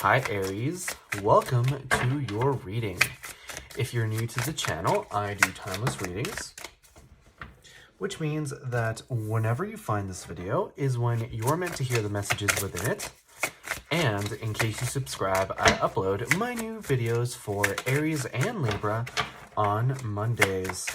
Hi Aries, welcome to your reading. If you're new to the channel, I do timeless readings, which means that whenever you find this video is when you're meant to hear the messages within it. And in case you subscribe, I upload my new videos for Aries and Libra on Mondays.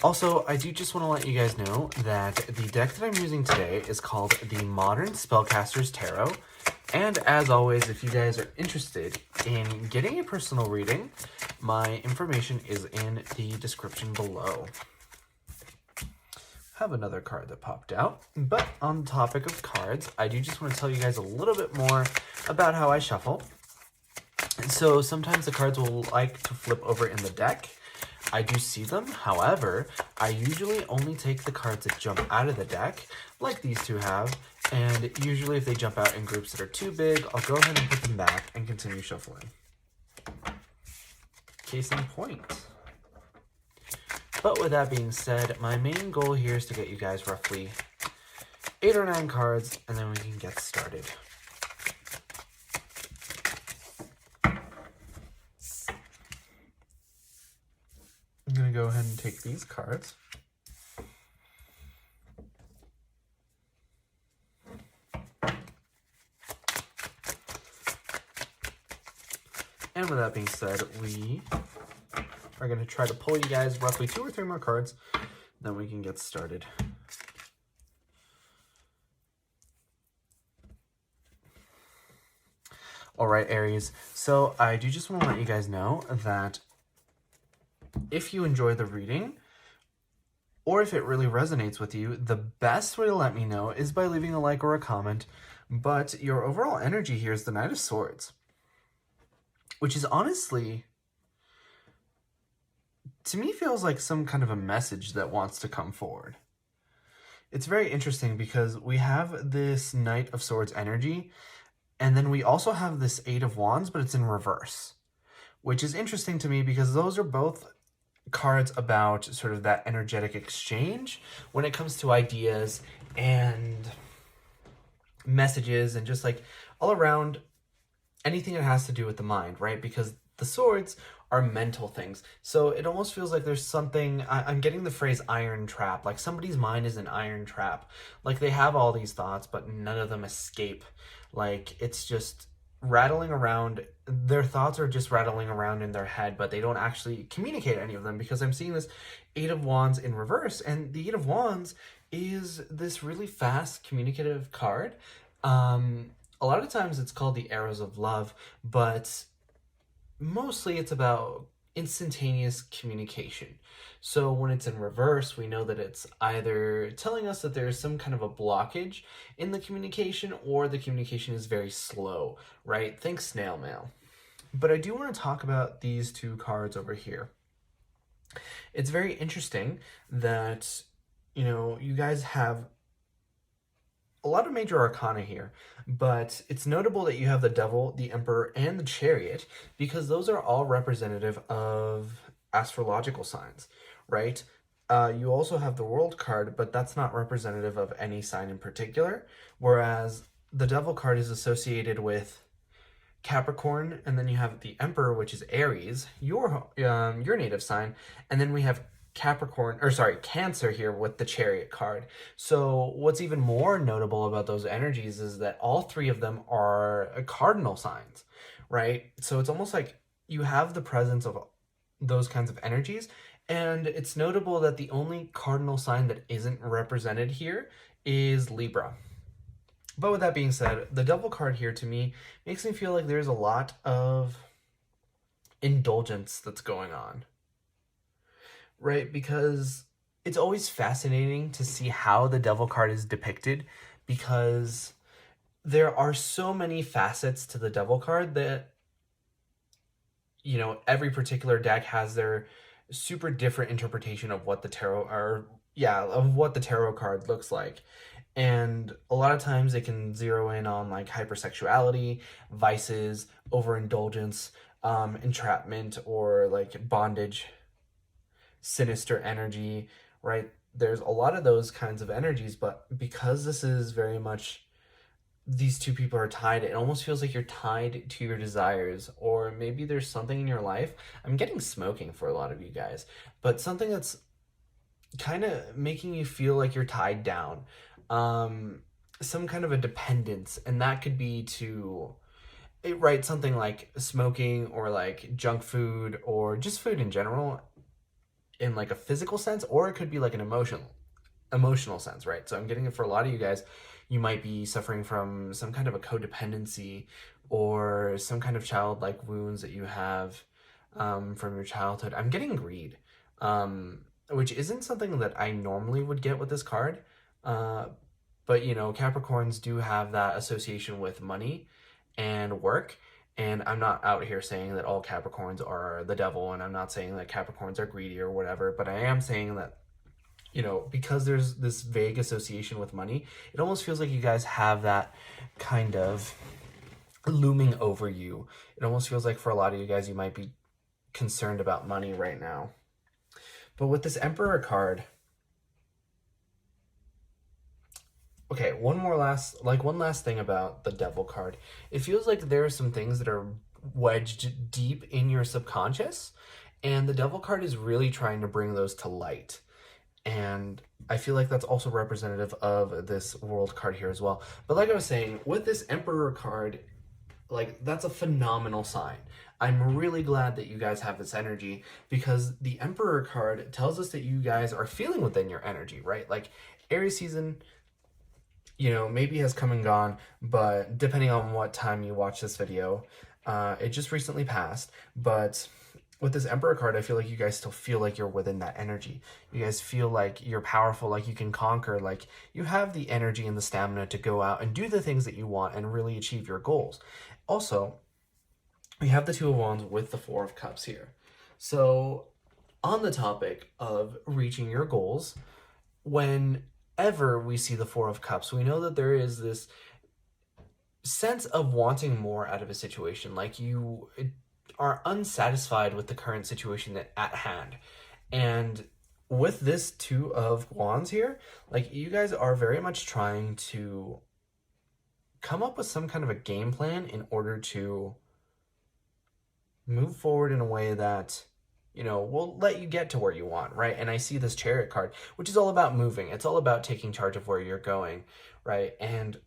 Also, I do just want to let you guys know that the deck that I'm using today is called the Modern Spellcaster's Tarot. And as always, if you guys are interested in getting a personal reading, my information is in the description below. Have another card that popped out, but on the topic of cards, I do just want to tell you guys a little bit more about how I shuffle. So sometimes the cards will like to flip over in the deck. I do see them, however, I usually only take the cards that jump out of the deck, like these two have, and usually if they jump out in groups that are too big, I'll go ahead and put them back and continue shuffling. Case in point. But with that being said, my main goal here is to get you guys roughly 8 or 9 cards, and then we can get started. I'm going to go ahead and take these cards. And with that being said, we are going to try to pull you guys roughly 2 or 3 more cards, then we can get started. All right, Aries. So I do just want to let you guys know that if you enjoy the reading, or if it really resonates with you, the best way to let me know is by leaving a like or a comment. But your overall energy here is the Knight of Swords, which is honestly, to me, feels like some kind of a message that wants to come forward. It's very interesting because we have this Knight of Swords energy, and then we also have this Eight of Wands, but it's in reverse, which is interesting to me because those are both cards about sort of that energetic exchange when it comes to ideas and messages and just like all around anything that has to do with the mind, right? Because the swords are mental things. So it almost feels like there's something, I'm getting the phrase iron trap, like somebody's mind is an iron trap. Like they have all these thoughts, but none of them escape. Like it's just rattling around. Their thoughts are just rattling around in their head, but they don't actually communicate any of them because I'm seeing this Eight of Wands in reverse, and the Eight of Wands is this really fast communicative card. A lot of times it's called the Arrows of Love, but mostly it's about instantaneous communication. So when it's in reverse, we know that it's either telling us that there's some kind of a blockage in the communication or the communication is very slow, right? Think snail mail. But I do want to talk about these 2 cards over here. It's very interesting that, you guys have a lot of major arcana here, but it's notable that you have the Devil, the Emperor, and the Chariot, because those are all representative of astrological signs, right? You also have the World card, but that's not representative of any sign in particular, whereas the Devil card is associated with Capricorn, and then you have the Emperor, which is Aries, your native sign, and then we have Cancer here with the Chariot card. So what's even more notable about those energies is that all 3 of them are cardinal signs, right? So it's almost like you have the presence of those kinds of energies, and it's notable that the only cardinal sign that isn't represented here is Libra. But with that being said, the Devil card here to me makes me feel like there's a lot of indulgence that's going on, right? Because it's always fascinating to see how the Devil card is depicted, because there are so many facets to the Devil card that, every particular deck has their super different interpretation of what the tarot card looks like. And a lot of times they can zero in on like hypersexuality, vices, overindulgence, entrapment, or like bondage, sinister energy, right? There's a lot of those kinds of energies, but because this is very much these two people are tied. It almost feels like you're tied to your desires, or maybe there's something in your life. I'm getting smoking for a lot of you guys, but something that's kind of making you feel like you're tied down. Some kind of a dependence, and that could be to right, something like smoking or like junk food or just food in general in like a physical sense, or it could be like an emotional sense, right? So I'm getting it for a lot of you guys. You might be suffering from some kind of a codependency or some kind of childlike wounds that you have from your childhood. I'm getting greed, which isn't something that I normally would get with this card. But you know, Capricorns do have that association with money and work. And I'm not out here saying that all Capricorns are the devil, and I'm not saying that Capricorns are greedy or whatever, but I am saying that, you know, because there's this vague association with money, it almost feels like you guys have that kind of looming over you. It almost feels like for a lot of you guys, you might be concerned about money right now. But with this Emperor card, okay, one last thing about the Devil card. It feels like there are some things that are wedged deep in your subconscious, and the Devil card is really trying to bring those to light. And I feel like that's also representative of this World card here as well. But like I was saying, with this Emperor card, like, that's a phenomenal sign. I'm really glad that you guys have this energy, because the Emperor card tells us that you guys are feeling within your energy, right? Like, Aries season, you know, maybe has come and gone, but depending on what time you watch this video, it just recently passed. But with this Emperor card, I feel like you guys still feel like you're within that energy. You guys feel like you're powerful, like you can conquer, like you have the energy and the stamina to go out and do the things that you want and really achieve your goals. Also, we have the Two of Wands with the Four of Cups here. So on the topic of reaching your goals, whenever we see the Four of Cups, we know that there is this sense of wanting more out of a situation. Like, you are unsatisfied with the current situation at hand. And with this Two of Wands here, like, you guys are very much trying to come up with some kind of a game plan in order to move forward in a way that, you know, will let you get to where you want, right? And I see this Chariot card, which is all about moving. It's all about taking charge of where you're going, right? And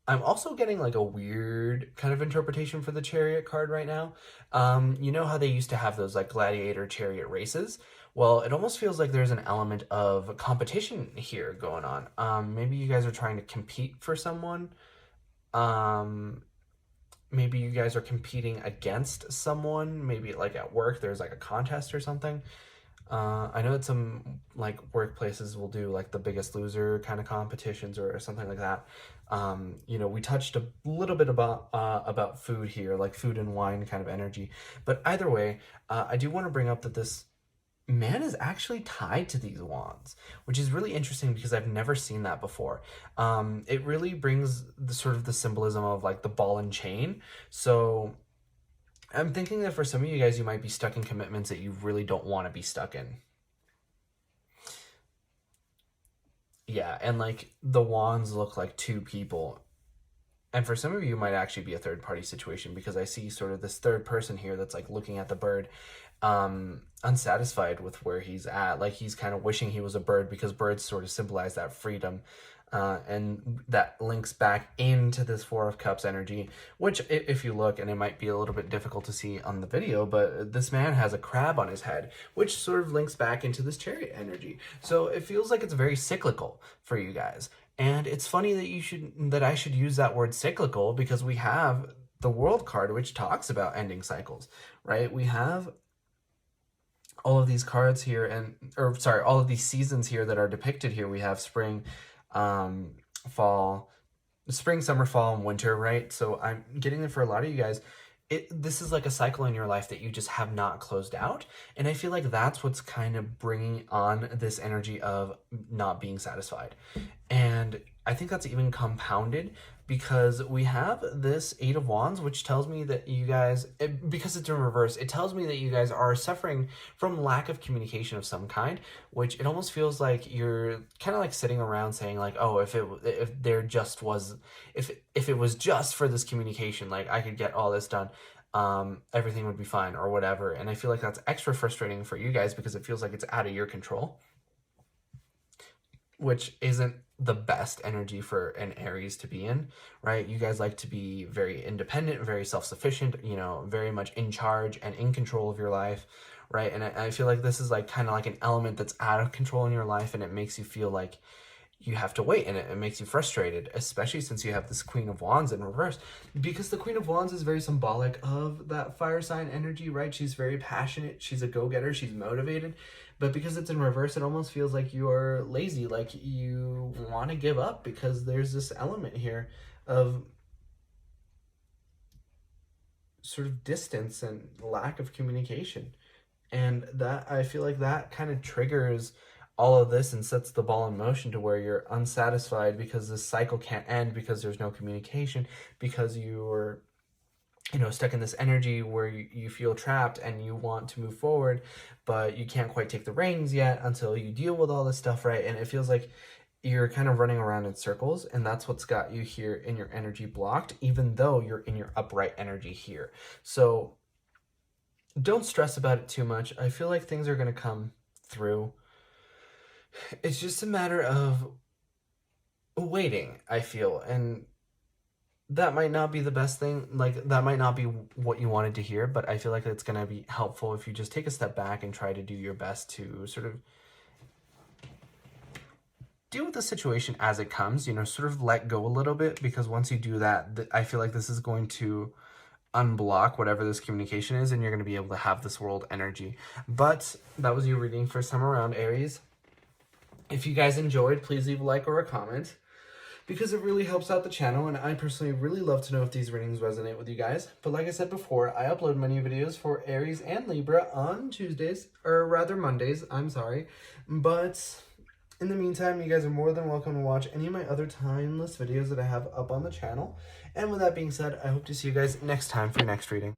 I'm also getting like a weird kind of interpretation for the Chariot card right now. You know how they used to have those like gladiator chariot races? Well, it almost feels like there's an element of competition here going on. Maybe you guys are trying to compete for someone. Maybe you guys are competing against someone. Maybe like at work, there's like a contest or something. I know that some like workplaces will do like the Biggest Loser kind of competitions or something like that. You know, we touched a little bit about food here, like food and wine kind of energy. But either way, I do want to bring up that this man is actually tied to these wands, which is really interesting because I've never seen that before. It really brings the sort of the symbolism of like the ball and chain. So I'm thinking that for some of you guys, you might be stuck in commitments that you really don't want to be stuck in. Yeah, and like the wands look like two people. And for some of you, it might actually be a third party situation, because I see sort of this third person here that's like looking at the bird, unsatisfied with where he's at. Like, he's kind of wishing he was a bird, because birds sort of symbolize that freedom. And that links back into this Four of Cups energy, which if you look, and it might be a little bit difficult to see on the video, but this man has a crab on his head, which sort of links back into this Chariot energy. So it feels like it's very cyclical for you guys. And it's funny that I should use that word cyclical, because we have the World card, which talks about ending cycles, right? We have all of these cards here, all of these seasons here that are depicted here. We have spring, spring, summer, fall, and winter, right? So I'm getting it for a lot of you guys. This is like a cycle in your life that you just have not closed out. And I feel like that's what's kind of bringing on this energy of not being satisfied. And I think that's even compounded because we have this Eight of Wands, which tells me that you guys, because it's in reverse, it tells me that you guys are suffering from lack of communication of some kind, which it almost feels like you're kind of like sitting around saying like, oh, if there just was, if it was just for this communication, like I could get all this done, everything would be fine or whatever. And I feel like that's extra frustrating for you guys because it feels like it's out of your control, which isn't the best energy for an Aries to be in, right? You guys like to be very independent, very self-sufficient, you know, very much in charge and in control of your life, right? And I feel like this is like kind of like an element that's out of control in your life, and it makes you feel like you have to wait, and it makes you frustrated, especially since you have this Queen of Wands in reverse, because the Queen of Wands is very symbolic of that fire sign energy, right? She's very passionate, she's a go-getter, she's motivated, but because it's in reverse, it almost feels like you're lazy, like you want to give up, because there's this element here of sort of distance and lack of communication. And that, I feel like that kind of triggers all of this and sets the ball in motion to where you're unsatisfied because this cycle can't end because there's no communication, because you're, you know, stuck in this energy where you feel trapped and you want to move forward, but you can't quite take the reins yet until you deal with all this stuff, right? And it feels like you're kind of running around in circles, and that's what's got you here in your energy blocked, even though you're in your upright energy here. So don't stress about it too much. I feel like things are going to come through. It's just a matter of waiting, I feel, and that might not be the best thing, like that might not be what you wanted to hear, but I feel like it's going to be helpful if you just take a step back and try to do your best to sort of deal with the situation as it comes, you know, sort of let go a little bit, because once you do that, I feel like this is going to unblock whatever this communication is, and you're going to be able to have this world energy. But that was your reading for Summer Round, Aries. If you guys enjoyed, please leave a like or a comment, because it really helps out the channel, and I personally really love to know if these readings resonate with you guys. But like I said before, I upload many videos for Aries and Libra on Tuesdays, or rather Mondays, I'm sorry. But in the meantime, you guys are more than welcome to watch any of my other timeless videos that I have up on the channel. And with that being said, I hope to see you guys next time for your next reading.